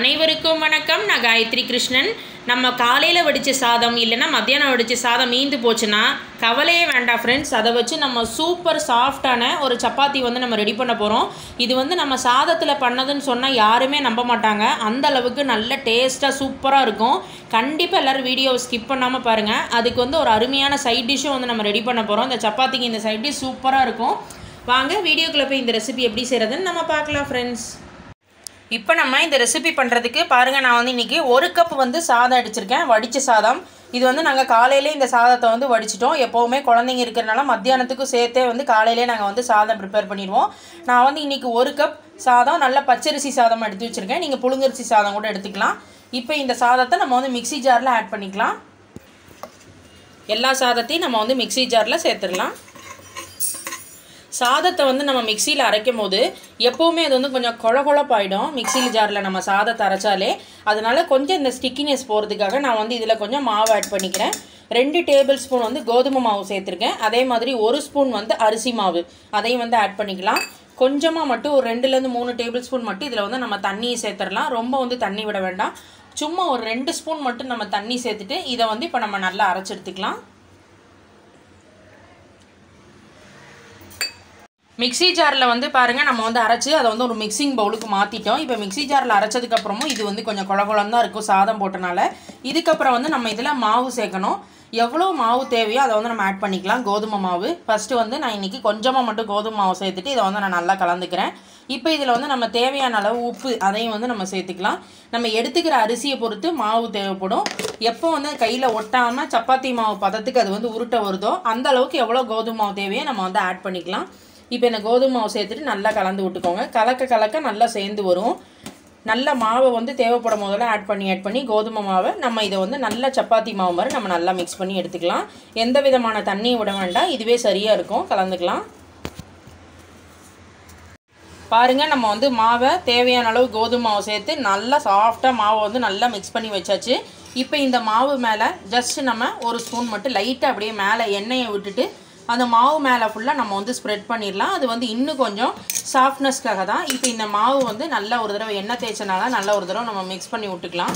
அனைவருக்கும் வணக்கம். நான் காயத்ரி கிருஷ்ணன். நம்ம காலையில் வடித்த சாதம் இல்லைன்னா மத்தியானம் வடித்த சாதம் மீந்து போச்சுன்னா கவலையே வேண்டாம் ஃப்ரெண்ட்ஸ். அதை வச்சு நம்ம சூப்பர் சாஃப்டான ஒரு சப்பாத்தி நம்ம ரெடி பண்ண போகிறோம். இது நம்ம சாதத்தில் பண்ணதுன்னு சொன்னால் யாருமே நம்ப மாட்டாங்க. அந்த அளவுக்கு நல்ல டேஸ்ட்டாக சூப்பராக இருக்கும். கண்டிப்பாக எல்லோரும் வீடியோவை ஸ்கிப் பண்ணாமல் பாருங்கள். அதுக்கு ஒரு அருமையான சைட் டிஷ்ஷும் நம்ம ரெடி பண்ண போகிறோம். இந்த சப்பாத்திக்கு இந்த சைட் டிஷ் சூப்பராக இருக்கும். வாங்க வீடியோக்குள்ளே போய் இந்த ரெசிபி எப்படி செய்கிறதுன்னு நம்ம பார்க்கலாம் ஃப்ரெண்ட்ஸ். இப்போ நம்ம இந்த ரெசிபி பண்ணுறதுக்கு பாருங்கள், நான் இன்றைக்கி 1 கப் சாதம் அடிச்சிருக்கேன், வடித்த சாதம். இது நாங்கள் காலையிலே இந்த சாதத்தை வடிச்சிட்டோம். எப்போவுமே குழந்தைங்க இருக்கிறனால மத்தியானத்துக்கும் சேர்த்தே காலையிலே நாங்கள் சாதம் ப்ரிப்பேர் பண்ணிடுவோம். நான் இன்றைக்கி 1 கப் சாதம் நல்ல பச்சரிசி சாதம் எடுத்து வச்சுருக்கேன். நீங்கள் புழுங்கரிசி சாதம் கூட எடுத்துக்கலாம். இப்போ இந்த சாதத்தை நம்ம மிக்ஸி ஜாரில் ஆட் பண்ணிக்கலாம். எல்லா சாதத்தையும் நம்ம மிக்ஸி ஜாரில் சேர்த்துடலாம். சாதத்தை நம்ம மிக்சியில் அரைக்கும் போது எப்போவுமே அது கொஞ்சம் கொழகொழப்பாயிடும். மிக்சியில் ஜாரில் நம்ம சாதத்தை அரைச்சாலே அதனால் கொஞ்சம் இந்த ஸ்டிக்கினஸ் போகிறதுக்காக நான் இதில் கொஞ்சம் மாவு ஆட் பண்ணிக்கிறேன். 2 டேபிள் ஸ்பூன் கோதுமை மாவு சேர்த்துருக்கேன். அதே மாதிரி 1 ஸ்பூன் அரிசி மாவு அதையும் ஆட் பண்ணிக்கலாம். கொஞ்சமாக மட்டும் ஒரு 2லேருந்து 3 டேபிள் ஸ்பூன் மட்டும் இதில் நம்ம தண்ணியை சேர்த்துடலாம். ரொம்ப தண்ணி விட வேண்டாம். சும்மா ஒரு 2 ஸ்பூன் மட்டும் நம்ம தண்ணி சேர்த்துட்டு இதை இப்போ நம்ம நல்லா அரைச்சி எடுத்துக்கலாம். மிக்ஸி ஜாரில் பாருங்கள், நம்ம அரைச்சி அதை ஒரு மிக்சிங் பவுலுக்கு மாற்றிட்டோம். இப்போ மிக்ஸி ஜாரில் அரைச்சதுக்கப்புறமும் இது கொஞ்சம் குழகுழன்னு தான் இருக்கும் சாதம் போட்டனால. இதுக்கப்புறம் நம்ம இதில் மாவு சேர்க்கணும். எவ்வளோ மாவு தேவையோ அதை நம்ம ஆட் பண்ணிக்கலாம். கோதுமை மாவு ஃபஸ்ட்டு நான் இன்றைக்கி கொஞ்சமாக மட்டும் கோதுமை மாவு சேர்த்துட்டு இதை நான் நல்லா கலந்துக்கிறேன். இப்போ இதில் நம்ம தேவையான அளவு உப்பு அதையும் நம்ம சேர்த்துக்கலாம். நம்ம எடுத்துக்கிற அரிசியை பொறுத்து மாவு தேவைப்படும். எப்போ கையில் ஒட்டாமல் சப்பாத்தி மாவு பதத்துக்கு அது உருட்ட வருதோ அந்த அளவுக்கு எவ்வளோ கோதுமை மாவு தேவையோ நம்ம ஆட் பண்ணிக்கலாம். இப்போ இந்த கோதுமை மாவு சேர்த்துட்டு நல்லா கலந்து விட்டுக்கோங்க. கலக்க நல்லா சேர்ந்து வரும். நல்ல மாவை தேவைப்படும் போதெல்லாம் ஆட் பண்ணி கோதுமை மாவை நம்ம இதை நல்ல சப்பாத்தி மாவு மாதிரி நம்ம நல்லா மிக்ஸ் பண்ணி எடுத்துக்கலாம். எந்த விதமான தண்ணியும் விட வேண்டாம். இதுவே சரியாக இருக்கும். கலந்துக்கலாம். பாருங்கள், நம்ம மாவை தேவையான அளவு கோதுமை மாவு சேர்த்து நல்லா சாஃப்டாக மாவை நல்லா மிக்ஸ் பண்ணி வச்சாச்சு. இப்போ இந்த மாவு மேலே ஜஸ்ட் நம்ம 1 ஸ்பூன் மட்டும் லைட்டாக அப்படியே மேலே எண்ணெயை விட்டுட்டு அந்த மாவு மேலே ஃபுல்லாக நம்ம ஸ்ப்ரெட் பண்ணிடலாம். அது இன்னும் கொஞ்சம் சாஃப்ட்னஸ்க்காக தான். இப்போ இந்த மாவு நல்லா ஒரு தடவை எண்ணெய் தேய்ச்சனால நல்லா ஒரு தடவை நம்ம மிக்ஸ் பண்ணி விட்டுக்கலாம்.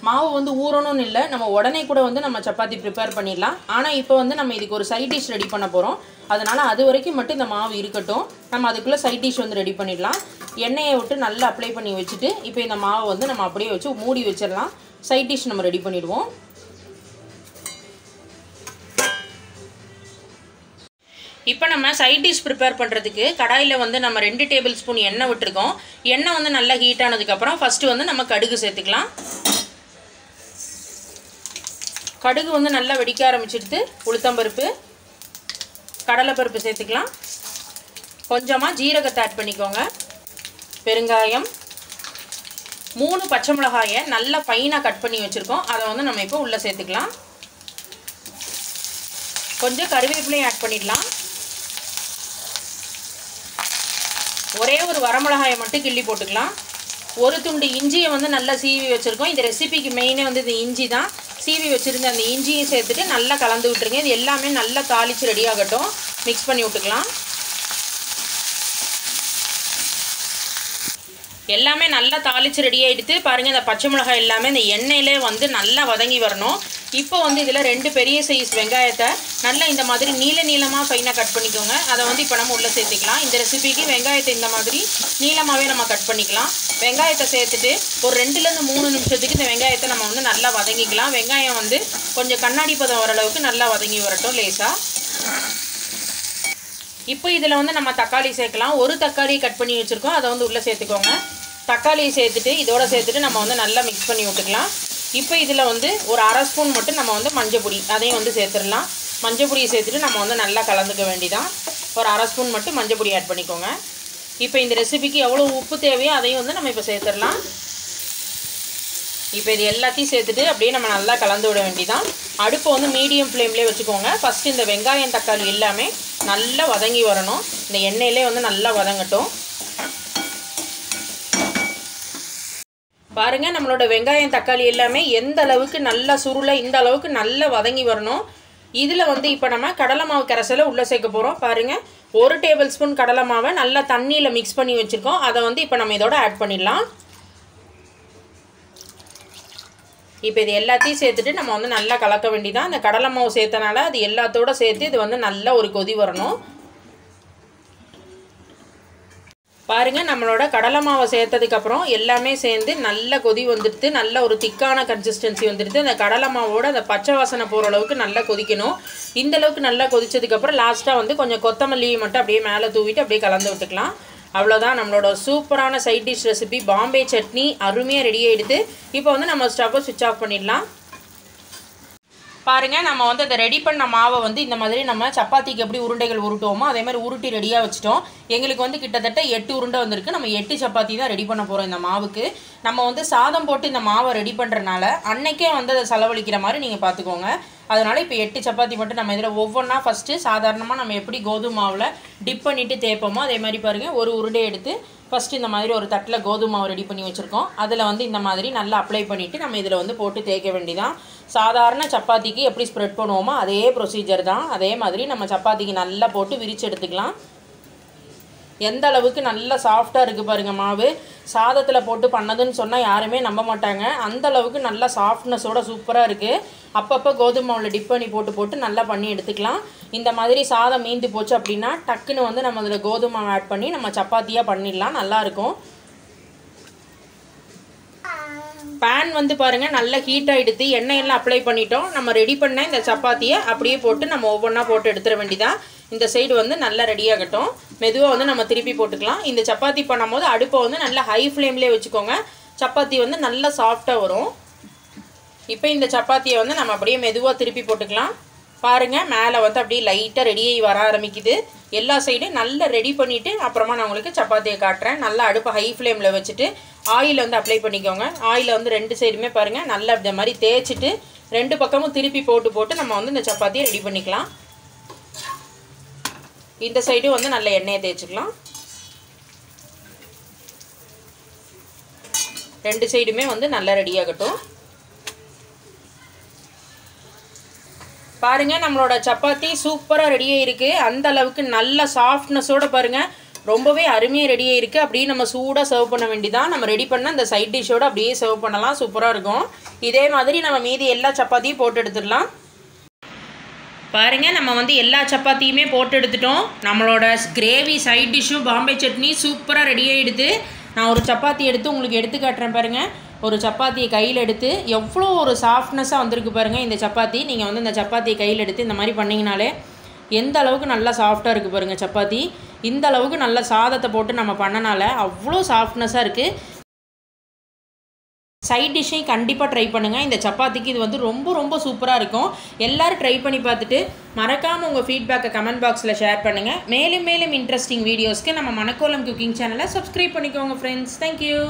மாவு ஊறணும்னு இல்லை, நம்ம உடனே கூட நம்ம சப்பாத்தி ப்ரிப்பேர் பண்ணிடலாம். ஆனால் இப்போ நம்ம இதுக்கு ஒரு சைட் டிஷ் ரெடி பண்ண போகிறோம். அதனால் அது வரைக்கும் மட்டும் இந்த மாவு இருக்கட்டும். நம்ம அதுக்குள்ளே சைட் டிஷ் ரெடி பண்ணிடலாம். எண்ணெயை விட்டு நல்லா அப்ளை பண்ணி வச்சுட்டு இப்போ இந்த மாவை நம்ம அப்படியே வச்சு மூடி வச்சிடலாம். சைட் டிஷ் நம்ம ரெடி பண்ணிவிடுவோம். இப்போ நம்ம சைட் டிஷ் ப்ரிப்பேர் பண்ணுறதுக்கு கடாயில் நம்ம 2 டேபிள் ஸ்பூன் எண்ணெய் விட்டுருக்கோம். எண்ணெய் நல்லா ஹீட் ஆனதுக்கப்புறம் ஃபஸ்ட்டு நம்ம கடுகு சேர்த்துக்கலாம். கடுகு நல்லா வெடிக்க ஆரம்பிச்சிடுது. உளுத்தம்பருப்பு, கடலைப்பருப்பு சேர்த்துக்கலாம். கொஞ்சமாக ஜீரகத்தை ஆட் பண்ணிக்கோங்க. பெருங்காயம், 3 பச்சை மிளகாயை நல்லா ஃபைனாக கட் பண்ணி வச்சுருக்கோம். அதை நம்ம இப்போ உள்ளே சேர்த்துக்கலாம். கொஞ்சம் கருவேப்பிலையும் ஆட் பண்ணிடலாம். ஒரே ஒரு வரமிளகாயை மட்டும் கிள்ளி போட்டுக்கலாம். ஒரு துண்டு இஞ்சியை நல்லா சீவி வச்சுருக்கோம். இந்த ரெசிபிக்கு மெயினே இந்த இஞ்சி தான். சீவி வச்சுருந்த அந்த இஞ்சியை சேர்த்துட்டு நல்லா கலந்து விட்டுருங்க. இது எல்லாமே நல்லா தாளித்து ரெடி ஆகட்டும். மிக்ஸ் பண்ணி விட்டுக்கலாம். எல்லாமே நல்லா தாளித்து ரெடி ஆகிடுது. பாருங்கள், இந்த பச்சை மிளகாய் எல்லாமே இந்த எண்ணெயிலே நல்லா வதங்கி வரணும். இப்போ இதில் 2 பெரிய சைஸ் வெங்காயத்தை நல்லா இந்த மாதிரி நீளமாக ஃபைனாக கட் பண்ணிக்கோங்க. அதை இப்போ நம்ம உள்ளே சேர்த்துக்கலாம். இந்த ரெசிபிக்கு வெங்காயத்தை இந்த மாதிரி நீளமாகவே நம்ம கட் பண்ணிக்கலாம். வெங்காயத்தை சேர்த்துட்டு ஒரு 2லேருந்து 3 நிமிஷத்துக்கு இந்த வெங்காயத்தை நம்ம நல்லா வதங்கிக்கலாம். வெங்காயம் கொஞ்சம் கண்ணாடி பதம் வர அளவுக்கு நல்லா வதங்கி வரட்டும் லேசாக. இப்போ இதில் நம்ம தக்காளி சேர்க்கலாம். ஒரு தக்காளி கட் பண்ணி வச்சுருக்கோம். அதை உள்ளே சேர்த்துக்கோங்க. தக்காளியை சேர்த்துட்டு இதோட சேர்த்துட்டு நம்ம நல்லா மிக்ஸ் பண்ணி விட்டுக்கலாம். இப்போ இதில் ஒரு 1/2 ஸ்பூன் மட்டும் நம்ம மஞ்சள் பொடி அதையும் சேர்த்துடலாம். மஞ்சள் பொடியை சேர்த்துட்டு நம்ம நல்லா கலந்துக்க வேண்டிதான். ஒரு 1/2 ஸ்பூன் மட்டும் மஞ்சள் பொடி ஆட் பண்ணிக்கோங்க. இப்போ இந்த ரெசிபிக்கு எவ்வளோ உப்பு தேவையோ அதையும் நம்ம இப்போ சேர்த்துடலாம். இப்போ இது எல்லாத்தையும் சேர்த்துட்டு அப்படியே நம்ம நல்லா கலந்து விட வேண்டிதான். அடுப்பை மீடியம் ஃப்ளேம்லேயே வச்சுக்கோங்க. ஃபஸ்ட்டு இந்த வெங்காயம் தக்காளி எல்லாமே நல்லா வதங்கி வரணும். இந்த எண்ணெயிலே நல்லா வதங்கட்டும். பாருங்கள், நம்மளோட வெங்காயம் தக்காளி எல்லாமே எந்த அளவுக்கு நல்லா சுருளை இந்த அளவுக்கு நல்லா வதங்கி வரணும். இதில் இப்போ நம்ம கடலை மாவு கரைசலை உள்ளே சேர்க்க போகிறோம். பாருங்கள், 1 டேபிள் ஸ்பூன் கடலை மாவை நல்லா தண்ணியில் மிக்ஸ் பண்ணி வச்சுருக்கோம். அதை இப்போ நம்ம இதோட ஆட் பண்ணிடலாம். இப்போ இது எல்லாத்தையும் சேர்த்துட்டு நம்ம வந்து நல்லா கலக்க வேண்டியதான். இந்த கடலை மாவு சேர்த்தனால அது எல்லாத்தோட சேர்த்து இது வந்து நல்ல ஒரு கொதி வரணும். பாருங்கள், நம்மளோட கடலை மாவை சேர்த்ததுக்கப்புறம் எல்லாமே சேர்ந்து நல்ல கொதி வந்துடுது. நல்ல ஒரு திக்கான கன்சிஸ்டன்சி வந்துடுது. அந்த கடலை மாவோட அந்த பச்சை வாசனை போகிற அளவுக்கு நல்லா கொதிக்கணும். இந்தளவுக்கு நல்லா கொதிச்சதுக்கப்புறம் லாஸ்ட்டாக வந்து கொஞ்சம் கொத்தமல்லியை மட்டும் அப்படியே மேலே தூவிட்டு அப்படியே கலந்து விட்டுக்கலாம். அவ்வளோதான், நம்மளோட சூப்பரான side dish recipe Bombay chutney அருமையாக ரெடி ஆகிடுது. இப்போ வந்து நம்ம ஸ்டவ்வை சுவிட்ச் ஆஃப் பண்ணிடலாம். பாருங்கள், நம்ம வந்து அதை ரெடி பண்ண மாவை வந்து இந்த மாதிரி நம்ம சப்பாத்திக்கு எப்படி உருண்டைகள் உருட்டுவோமோ அதே மாதிரி உருட்டி ரெடியாக வச்சுட்டோம். எங்களுக்கு வந்து கிட்டத்தட்ட 8 உருண்டை வந்திருக்கு. நம்ம 8 சப்பாத்தி தான் ரெடி பண்ண போகிறோம். இந்த மாவுக்கு நம்ம வந்து சாதம் போட்டு இந்த மாவை ரெடி பண்ணுறனால அன்னைக்கே வந்து அதை செலவழிக்கிற மாதிரி நீங்கள் பார்த்துக்கோங்க. அதனால் இப்போ 8 சப்பாத்தி மட்டும் நம்ம இதில் ஒவ்வொன்றா ஃபஸ்ட்டு சாதாரணமாக நம்ம எப்படி கோதுமை மாவில் டிப் பண்ணிவிட்டு தேய்ப்போமோ அதே மாதிரி பாருங்கள், ஒரு உருண்டை எடுத்து ஃபஸ்ட்டு இந்த மாதிரி ஒரு தட்டில் கோதுமை மாவு ரெடி பண்ணி வச்சுருக்கோம். அதில் வந்து இந்த மாதிரி நல்லா அப்ளை பண்ணிவிட்டு நம்ம இதில் வந்து போட்டு தேய்க்க வேண்டியதான். சாதாரண சப்பாத்திக்கு எப்படி ஸ்ப்ரெட் பண்ணுவோமோ அதே ப்ரொசீஜர் தான். அதே மாதிரி நம்ம சப்பாத்திக்கு நல்லா போட்டு விரித்து எடுத்துக்கலாம். எந்த அளவுக்கு நல்லா சாஃப்டாக இருக்குது பாருங்கள் மாவு. சாதத்தில் போட்டு பண்ணதுன்னு சொன்னால் யாருமே நம்ப மாட்டாங்க. அந்த அளவுக்கு நல்லா சாஃப்ட்னஸோட சூப்பராக இருக்குது. அப்பப்போ கோதுமை மாவில் டிப் பண்ணி போட்டு நல்லா பண்ணி எடுத்துக்கலாம். இந்த மாதிரி சாதம் மீந்து போச்சு அப்படின்னா டக்குன்னு வந்து நம்ம அதில் கோதுமை மாவு ஆட் பண்ணி நம்ம சப்பாத்தியாக பண்ணிடலாம். நல்லாயிருக்கும். பேன் வந்து பாருங்கள் நல்லா ஹீட் ஆகிடுது. எண்ணெயெல்லாம் அப்ளை பண்ணிட்டோம். நம்ம ரெடி பண்ண இந்த சப்பாத்தியை அப்படியே போட்டு நம்ம ஒவ்வொன்றா போட்டு எடுத்துட வேண்டியதான். இந்த சைடு வந்து நல்லா ரெடியாகட்டும். மெதுவாக வந்து நம்ம திருப்பி போட்டுக்கலாம். இந்த சப்பாத்தி பண்ணும்போது அடுப்பை வந்து நல்லா ஹை ஃப்ளேம்லேயே வச்சுக்கோங்க. சப்பாத்தி வந்து நல்லா சாஃப்டாக வரும். இப்போ இந்த சப்பாத்தியை வந்து நம்ம அப்படியே மெதுவாக திருப்பி போட்டுக்கலாம். பாருங்கள், மேலே வந்து அப்படியே லைட்டாக ரெடியாகி வர ஆரம்பிக்குது. எல்லா சைடும் நல்லா ரெடி பண்ணிவிட்டு அப்புறமா நான் உங்களுக்கு சப்பாத்தியை காட்டுறேன். நல்லா அடுப்பை ஹை ஃப்ளேமில் வச்சுட்டு ஆயில் வந்து அப்ளை பண்ணிக்கோங்க. ஆயிலை வந்து 2 சைடுமே பாருங்கள் நல்லா இந்த மாதிரி தேய்ச்சிட்டு 2 பக்கமும் திருப்பி போட்டு நம்ம வந்து இந்த சப்பாத்தியை ரெடி பண்ணிக்கலாம். இந்த சைடும் வந்து நல்ல எண்ணெயை தேய்ச்சிக்கலாம். 2 சைடுமே வந்து நல்லா ரெடியாகட்டும். பாருங்கள், நம்மளோட சப்பாத்தி சூப்பராக ரெடியாக இருக்குது. அந்த அளவுக்கு நல்ல சாஃப்ட்னஸோடு பாருங்கள் ரொம்பவே அருமையாக ரெடியாக இருக்குது. அப்படியே நம்ம சூடாக சர்வ் பண்ண வேண்டியதான். நம்ம ரெடி பண்ண அந்த சைட் டிஷ்ஷோடு அப்படியே சர்வ் பண்ணலாம். சூப்பராக இருக்கும். இதே மாதிரி நம்ம மீதி எல்லா சப்பாத்தியும் போட்டு எடுத்துடலாம். பாருங்கள், நம்ம வந்து எல்லா சப்பாத்தியுமே போட்டு எடுத்துட்டோம். நம்மளோட கிரேவி சைட் டிஷ்ஷும் பாம்பே சட்னி சூப்பராக ரெடி ஆகிடுது. நான் ஒரு சப்பாத்தி எடுத்து உங்களுக்கு எடுத்து காட்டுறேன் பாருங்கள். ஒரு சப்பாத்தியை கையில் எடுத்து எவ்வளோ ஒரு சாஃப்ட்னஸாக வந்திருக்கு பாருங்கள் இந்த சப்பாத்தி. நீங்கள் வந்து இந்த சப்பாத்தியை கையில் எடுத்து இந்த மாதிரி பண்ணிங்கனாலே எந்த அளவுக்கு நல்லா சாஃப்டாக இருக்குது பாருங்கள் சப்பாத்தி. இந்த அளவுக்கு நல்ல சாதத்தை போட்டு நம்ம பண்ணனால அவ்வளோ சாஃப்ட்னஸாக இருக்குது. சைட் டிஷ்ஷையும் கண்டிப்பாக ட்ரை பண்ணுங்கள். இந்த சப்பாத்திக்கு இது வந்து ரொம்ப சூப்பராக இருக்கும். எல்லோரும் ட்ரை பண்ணி பார்த்துட்டு மறக்காமல் உங்கள் ஃபீட்பேக்கை கமெண்ட் பாக்ஸில் ஷேர் பண்ணுங்கள். மேலும் இன்ட்ரெஸ்டிங் வீடியோஸ்க்கு நம்ம மணக்கோலம் குக்கிங் சேனலை சப்ஸ்கிரைப் பண்ணிக்கோங்க ஃப்ரெண்ட்ஸ். தேங்க்யூ.